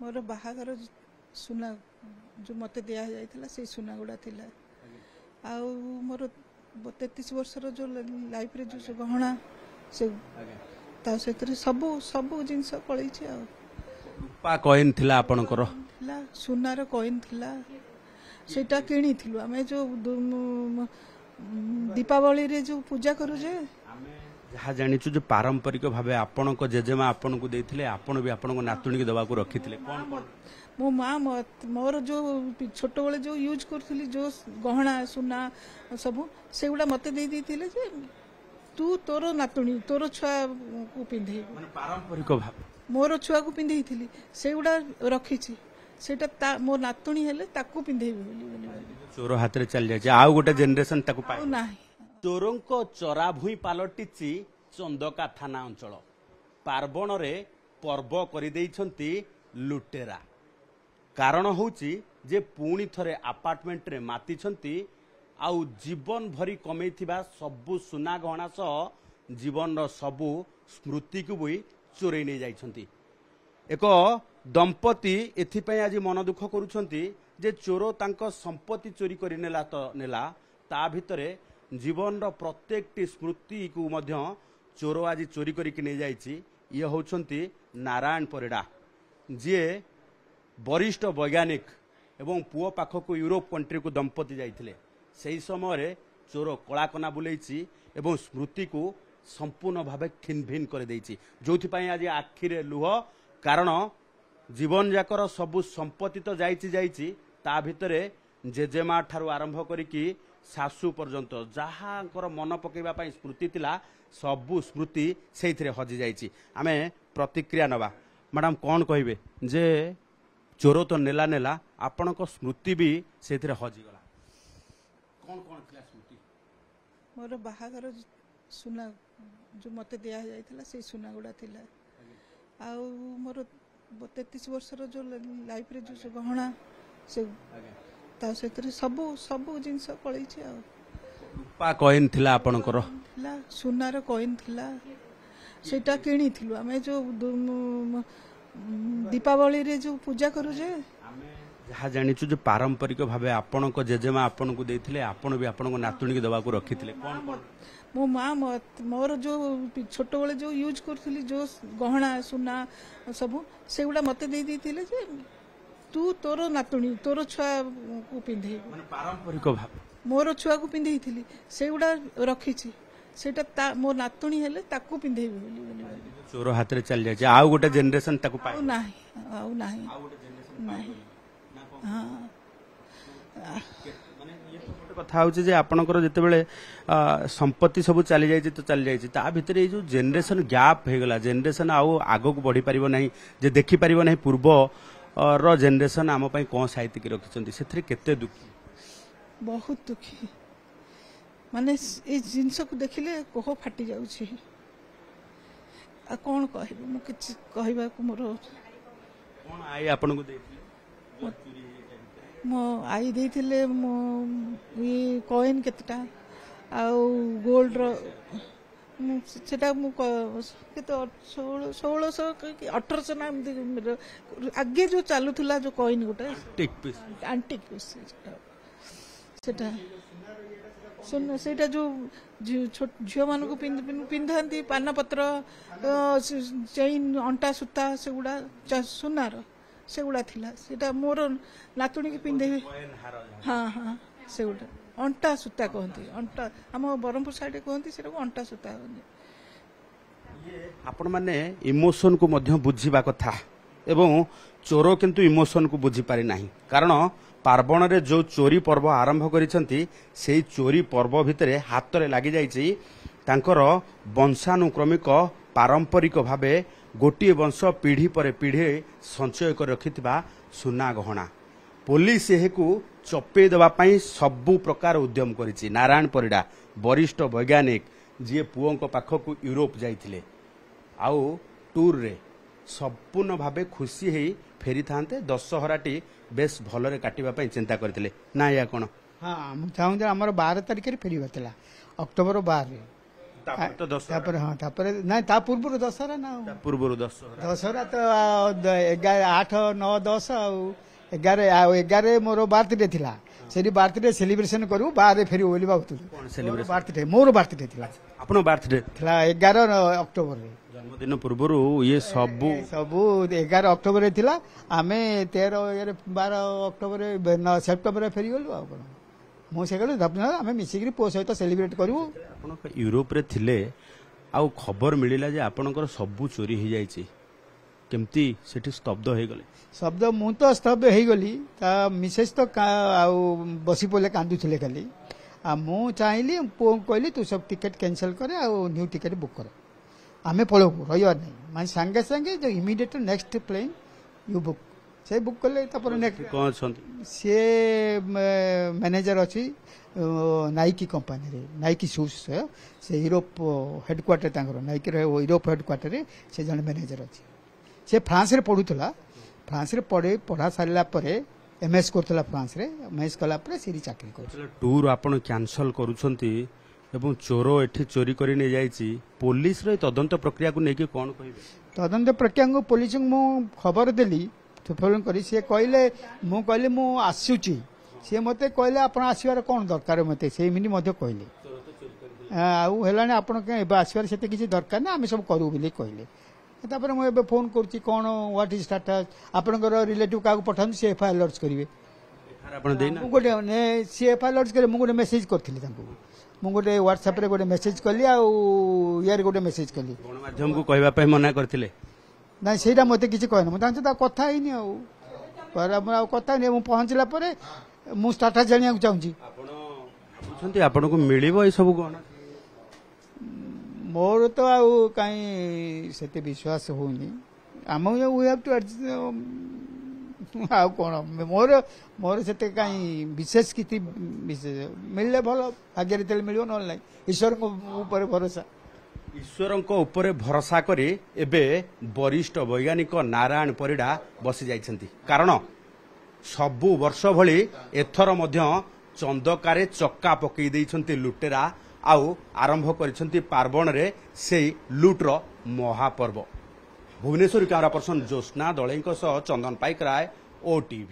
मोर बाहागर सुना जो मत दि जाता से सुना गुड़ा थिला आउ मोर 33 वर्षर जो लाइफ रे जो गहना से सबू सबू जिनस पलैछि रूपा कॉइन थिला आपनकर थिला सुनार कॉइन थिला सेटा किनी थिलु आमे जो दीपावली रे जो पूजा करू जे जहाँ जानिछु जो पारंपरिक भावे आपण को जेजेमा आपण को देथिले आपण भी आपण को नातुणी के दबा को रखिथिले कोन कोन मो माँ मोर जो छोट बेले जो यूज करथली जो गहना सुना सब से गुडा मते दे देथिले जे तू तोर नातुणी तोर छुआ को पिंधे माने पारंपरिक भावे मोर छुआ को पिंधेइथिली से गुडा रखिछि सेटा मो नातुणी हेले ताकू पिंधेबे बोली चोर हाथ रे चल जाय आ गोटे जनरेशन ताकू पाइ नाही चोरों चरा भूई पालटिची चंदका थाना अंचल पार्वण रे पर्व कर लुटेरा कारण होची जे पुणी थरे अपार्टमेंट रे माती आउ जीवन भरी कमे सबु सुना गहना सह जीवन सबु स्मृति को भी चोरई नहीं जाइछंती। एक दंपति एथिपाई आज मन दुख करुछंती जे चोर तांको संपत्ति चोरी करि नेला तो नेला ता भितरे जीवन प्रत्येक स्मृति को मध्य चोर आज चोरी करके नहीं जाइछि। ये होउछंती नारायण परिडा जी वरिष्ठ वैज्ञानिक एवं पुओ पाखक यूरोप कंट्री को दंपति जाइथिले सही समय चोर कलाकना बुलेछि एवं स्मृति को संपूर्ण भावे खिनभिन कर देछि जोथिपाई आज आखिरे लुह कारण जीवन जाकर सबु संपत्ति तो जाइछि ता भितरे जेजेमा ठारू आरंभ करिकी सासु पर्यंत जहाँ मन पकेबा स्मृति थिला सबु स्मृति से हजि जाइछि। आमे प्रतिक्रिया नवा मैडम कौन कहिबे जे चोर तो नेला नेला आपण को स्मृति भी से हजिगला कौन कौन थिला स्मृति मोर बाहागर सुना जो मत दि जाता से सुना गुड़ा थिला आउ मोर 33 वर्षर जो लाइफ रे जो गहना से सबू सबू जिनस पलैछि रूपा कॉइन थिला आपनकर थिला सुनार कॉइन थिला सेटा किनी थिलु आमे जो दीपावली रे जो पूजा करू जे जहाँ जानिछु जो पारंपरिक भावे आपण को जेजेमा आपण को देथिले आपण भी आपण को नातुणी के दबा को रखिथिले कोन कोन मो माँ मोर जो छोट बेले जो यूज करथली जो गहना सुना सब से गुडा मते दे देथिले जे तू तोर नातुणी तोर छुआ को पिंधे माने पारंपरिक भावे मोर छुआ को पिंधेइथिली से गुडा रखिछि सेटा मो नातुणी हेले ताकू पिंधेबे बोली चोर हाथ रे चल जाय आ गोटे जनरेशन ताकू पाइ नाही आ नाही आ गोटे जनरेशन नाही हां माने ये तो गोटे कथा होचे जे आपनकर जेतेबेले संपत्ति सब चली जाय तो चली जाय ता भितर ए जो जनरेशन गैप हे गला जनरेशन आउ आगो को बढ़ी परिबो नहीं जे देखि परिबो नहीं पूर्व रो जनरेशन आम पाई कौन साहित्य रखिंट से केते दुखी बहुत दुखी माने ए जिनस को देखिले कोह फाटी जाउछि आ कौन कहबो मु किछ कहबा को मोर कौन आई आपन को देथिले मो आई देथिले मो ये कॉइन केतटा आ गोल्ड रो सेटा मु केते 1600 1800 ना आगे जो चालुला जो कॉइन गोटे एंटिक पीस सेटा सुन सेटा जो झियो मान को पिंधांती पान पत्र चेन अंटा सूता से गुड़ा सुनार से गुड़ा थिला सेटा मोर नातुणी के पिंधे हाँ हाँ से गुड़ा अंटा सूता कहती अंटा आम ब्रह्मपुर साइड कहती से अंटा सूता आपण माने इमोशन को मध्य बुझीबा कथा एवं चोर किंतु इमोशन को बुझी पारि नाही कारण पार्वण रे जो चोरी पर्व आरंभ करिसंती सेही चोरी पर्व भितरे हाथ रे लागि जाइछि तांकर वंशानुक्रमिक पारंपरिक भावे गोटे वंश पीढ़ी पर पीढ़ी संचय कर रखिथिबा सुना गहना पुलिस एहेकु चपे देबा पई सबु प्रकार उद्यम करिछि। नारायण परिडा वरिष्ठ वैज्ञानिक जी पुओं पाखक यूरोप जाइथिले आउ टूर रे संपूर्ण भावे खुशी है फेरी था दशहराटी बेस भलरे काटिबा चिंता करथिले ना या कोन हाँ चाहूँ आम 12 तारिख फेरवा अक्टोबर 12 ତାପରେ ହଁ ତାପରେ ନାଇଁ ତା ପୂର୍ବରୁ ଦଶହରା ନା ପୂର୍ବରୁ ଦଶହରା ଦଶହରା ତ 8, 9, 10 ଆଉ 11 ଆଉ 11 ମୋର ବାର୍ଥଡେ ଥିଲା ସେଠି ବାର୍ଥଡେ ସେଲିବ୍ରେସନ କରୁ ବାହାରେ ଫେରିବୁ ବୋଲି ଭାବୁଥିଲୁ ବାର୍ଥଡେ ମୋର ବାର୍ଥଡେ ଥିଲା ଆପଣ ବାର୍ଥଡେ ଥିଲା 11 ଅକ୍ଟୋବରରେ ଜନ୍ମଦିନ ପୂର୍ବରୁ ଇଏ ସବୁ ସବୁ 11 ଅକ୍ଟୋବରରେ ଥିଲା ଆମେ 13 12 ଅକ୍ଟୋବରରେ ସେପ୍ଟେମ୍ବରରେ ଫେରିଗଲୁ ଆଉ କଣ ମୁଁ ସେ କହିଲି ଆମେ ମିଶିକିରି ପୁଅ ସହିତ ସେଲିବ୍ରେଟ କରିବୁ ଆପଣ ୟୁରୋପରେ ଥିଲେ ଆଉ ଖବର ମିଳିଲା ଯେ ଆପଣଙ୍କର ସବୁ ଚୋରି ହେଇଯାଇଛି କେମିତି ସେଠି ସ୍ତବ୍ଧ ହେଇଗଲେ ଶବ୍ଦ ମୁଁ ତ ସ୍ତବ୍ଧ ହେଇଗଲି ତା ମିସେସ୍ ତ ଆଉ ବସି ପଡ଼ିଲେ କାନ୍ଦୁଥିଲେ ଖାଲି ଆଉ ମୁଁ ଚାହିଁଲି ପୁଅକୁ କହିଲି ତୁ ସବୁ ଟିକେଟ୍ କ୍ୟାନସଲ୍ କରେ ଆଉ ନ୍ୟୁ ଟିକେଟ୍ ବୁକ୍ କର ଆମେ ପଳେଇବୁ ରହିବାର ନାହିଁ ମାନେ ସାଙ୍ଗେ ସାଙ୍ଗେ immediate next plane you book ସେ ବୁକ୍ କଲେ ତାପରେ କ'ଣ ଅଛନ୍ତି ସିଏ ମ୍ୟାନେଜର ଅଛି ନାଇକି କମ୍ପାନୀରେ ନାଇକି ସୁଜ୍ ସେ ୟୁରୋପ ହେଡ଼କ୍ୱାର୍ଟର ତାଙ୍କର ନାଇକିର ୟୁରୋପ ହେଡ଼କ୍ୱାର୍ଟରରେ ସେ ଜଣେ ମ୍ୟାନେଜର ଅଛି ସେ ଫ୍ରାନ୍ସରେ ପଢ଼ୁଥିଲା ଫ୍ରାନ୍ସରେ ପଢ଼ା ସାରିଲା ପରେ MS କରୁଥିଲା ଫ୍ରାନ୍ସରେ MS କଲା ପରେ ସେଠି ଚାକିରି କରୁଥିଲା ଟୁର୍ ଆପଣ କ୍ୟାନସଲ କରୁଛନ୍ତି ଏବଂ ଚୋର ଏଠି ଚୋରି କରି ନେଇଯାଇଛି ପୋଲିସର ତଦନ୍ତ ପ୍ରକ୍ରିୟାକୁ ନେଇକି କ'ଣ କହିବେ ତଦନ୍ତ ପ୍ରକ୍ରିୟାକୁ ପୋଲିସକୁ ମୁଁ ଖବର ଦେଲି ଫୋନ କରି ସିଏ କହିଲେ ମୁଁ କହିଲି ମୁଁ ଆସୁଛି ସିଏ ମୋତେ କହିଲେ ଆପଣ ଆସିବାର କ'ଣ ଦରକାର ମୋତେ ସେମିତି ମଧ୍ୟ କହିଲେ ଆଉ ହେଲାଣି ଆପଣ ଏବେ ଆସିବାର ସେତେ କିଛି ଦରକାର ନା ଆମେ ସବୁ କରୁ ବୋଲି କହିଲେ ତାପରେ ମୁଁ ଏବେ ଫୋନ୍ କରୁଛି କ'ଣ ହ୍ୱାଟ୍ ଇଜ୍ ଷ୍ଟାଟସ୍ ଆପଣଙ୍କର ରିଲେଟିଭ୍ କାହାକୁ ପଠାନ୍ତୁ ସେ FIR ଲଜ୍ କରିବେ ମୁଁ ଗୋଟେ ସେ FIR ଲଜ୍ କରିବେ ମୁଁ ଗୋଟେ ମେସେଜ୍ କରିଥିଲି ତାଙ୍କୁ ମୁଁ ଗୋଟେ ହ୍ୱାଟ୍ସଆପ୍ରେ ଗୋଟେ ମେସେଜ୍ କଲି ଆଉ ଇଏରେ ଗୋଟେ ମେସେଜ୍ କଲି ଗଣମାଧ୍ୟମକୁ କହିବା ପାଇଁ ମନା କରିଥିଲେ ନାଇଁ ସେଇଟା ମୋତେ କିଛି କହିନି ମୁଁ ତାଙ୍କ ସହିତ କଥା ହେଇନି ଆଉ ଆଉ କଥା ହେଇନି ମୁଁ ପହଞ୍ଚିଲା ପରେ ମୁଁ ଷ୍ଟାଟସ୍ ଜାଣିବାକୁ ଚାହୁଁଛି ଆପଣ ଭାବୁଛନ୍ତି ଆପଣଙ୍କୁ ମିଳିବ ଏସବୁ କ'ଣ ମୋର ତ ଆଉ କାହିଁ ସେତେ ବିଶ୍ୱାସ ହଉନି ଆମ ୱି ହାଭ୍ ଟୁ ଆଉ କ'ଣ ମୋର ସେତେ କାହିଁ ବିଶେଷ କିଛି ମିଳିଲେ ଭଲ ଭାଗ୍ୟରେ ତେଲେ ମିଳିବ ନହେଲେ ନାହିଁ ଈଶ୍ୱରଙ୍କ ଉପରେ ଭରସା ଈଶ୍ୱରଙ୍କ ଉପରେ ଭରସା କରି ଏବେ ବରିଷ୍ଠ ବୈଜ୍ଞାନିକ ନାରାୟଣ ପରିଡ଼ା ବସି ଯାଇଛନ୍ତି କାରଣ ସବୁ ବର୍ଷ ଭଳି ଏଥର ମଧ୍ୟ ଚନ୍ଦକାରେ ଚକା ପକାଇ ଦେଇଛନ୍ତି ଲୁଟେରା ଆଉ ଆରମ୍ଭ କରିଛନ୍ତି ପାର୍ବଣରେ ସେଇ ଲୁଟ୍ର ମହାପର୍ବ ଭୁବନେଶ୍ୱର କ୍ୟାମେରା ପର୍ସନ ଜ୍ୟୋତ୍ସ୍ନା ଦଳେଇଙ୍କ ସହ ଚନ୍ଦନ ପାଇକରାୟ OTV